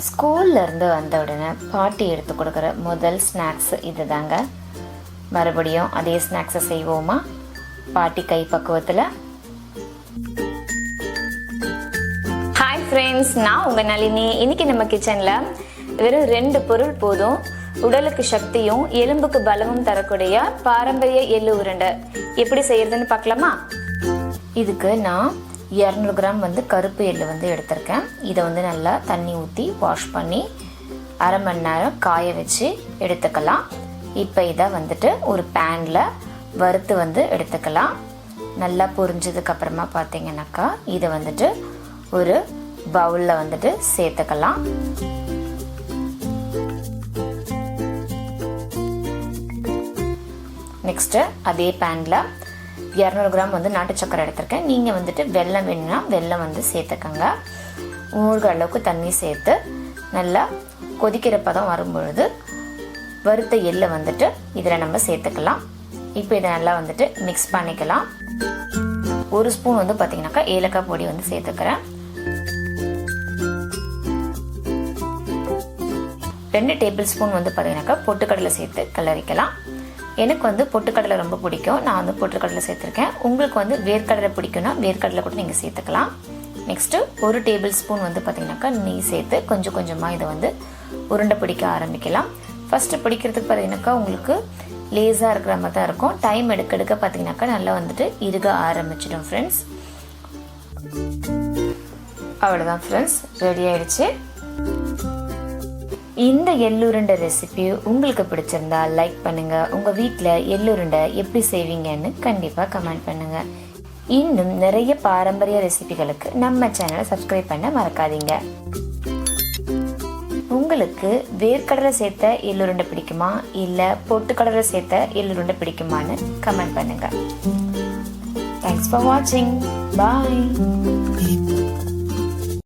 ஸ்கூல்லேருந்து வந்த உடனே பாட்டி எடுத்து கொடுக்குற முதல் ஸ்நாக்ஸ் இது தாங்க. மறுபடியும் அதே ஸ்நாக்ஸை செய்வோமா பாட்டி கை பக்குவத்தில்? ஹாய் ஃப்ரெண்ட்ஸ், நான் உங்கள் நளினி. இன்னைக்கு நம்ம கிச்சனில் வெறும் 2 பொருள் போதும் உடலுக்கு சக்தியும் எலும்புக்கு பலமும் தரக்கூடிய பாரம்பரிய எள்ளு உருண்டை எப்படி செய்யறதுன்னு பார்க்கலாமா? இதுக்கு நான் 200 கிராம் கருப்பு எள்ளு எடுத்திருக்கேன். இதை நல்லா தண்ணி ஊற்றி வாஷ் பண்ணி அரை மணி நேரம் காய வச்சு எடுத்துக்கலாம். இப்போ இதை ஒரு பேனில் வறுத்து எடுத்துக்கலாம். நல்லா பொரிஞ்சதுக்கு அப்புறமா பார்த்தீங்கன்னாக்கா இதை ஒரு பவுலில் சேர்த்துக்கலாம். நெக்ஸ்ட்டு அதே பேனில் 200 கிராம் நாட்டு சக்கரை எடுத்திருக்கேன். நீங்கள் வெல்லம் வேணும்னா வெல்லம் சேர்த்துக்கங்க. மூழ்கிற அளவுக்கு தண்ணி சேர்த்து நல்லா கொதிக்கிற பதம் வரும்பொழுது வறுத்த எள்ளை இதில் நம்ம சேர்த்துக்கலாம். இப்போ இதை நல்லா மிக்ஸ் பண்ணிக்கலாம். 1 ஸ்பூன் பார்த்தீங்கன்னாக்கா ஏலக்காய் பொடி சேர்த்துக்கிறேன். 2 டேபிள் ஸ்பூன் பார்த்தீங்கன்னாக்கா பொட்டுக்கடலை சேர்த்து கிளறிக்கலாம். எனக்கு பொட்டுக்கடலை ரொம்ப பிடிக்கும். நான் பொட்டுக்கடலை சேர்த்துருக்கேன். உங்களுக்கு வேர்க்கடலை பிடிக்கும்னா வேர்க்கடலை கூட நீங்கள் சேர்த்துக்கலாம். நெக்ஸ்ட்டு 1 டேபிள் ஸ்பூன் பார்த்தீங்கன்னாக்கா நெய் சேர்த்து கொஞ்சம் கொஞ்சமாக இதை உருண்டை பிடிக்க ஆரம்பிக்கலாம். ஃபஸ்ட்டு பிடிக்கிறதுக்கு பார்த்தீங்கன்னாக்கா உங்களுக்கு லேஸாக இருக்கிற மாதிரி தான் இருக்கும். டைம் எடுக்க பார்த்தீங்கன்னாக்கா நல்லா இறுக ஆரம்பிச்சிடும் ஃப்ரெண்ட்ஸ். அவ்வளோதான் ஃப்ரெண்ட்ஸ், ரெடி ஆயிடுச்சு. இந்த எள்ளுருண்டை ரெசிபி உங்களுக்கு பிடிச்சிருந்தா லைக் பண்ணுங்க. உங்க வீட்டில் எள்ளுருண்டை எப்படி செய்வீங்கன்னு கண்டிப்பா கமெண்ட் பண்ணுங்க. இன்னும் நிறைய பாரம்பரிய ரெசிபிகளுக்கு நம்ம சேனலை சப்ஸ்கிரைப் பண்ண மறக்காதீங்க. உங்களுக்கு வேர்க்கடலை சேர்த்த எள்ளுருண்டை பிடிக்குமா இல்ல பொட்டுக்கடலை சேர்த்த எள்ளுருண்டை பிடிக்குமான்னு கமெண்ட் பண்ணுங்க. தேங்க்ஸ் ஃபார் வாட்சிங். பாய்.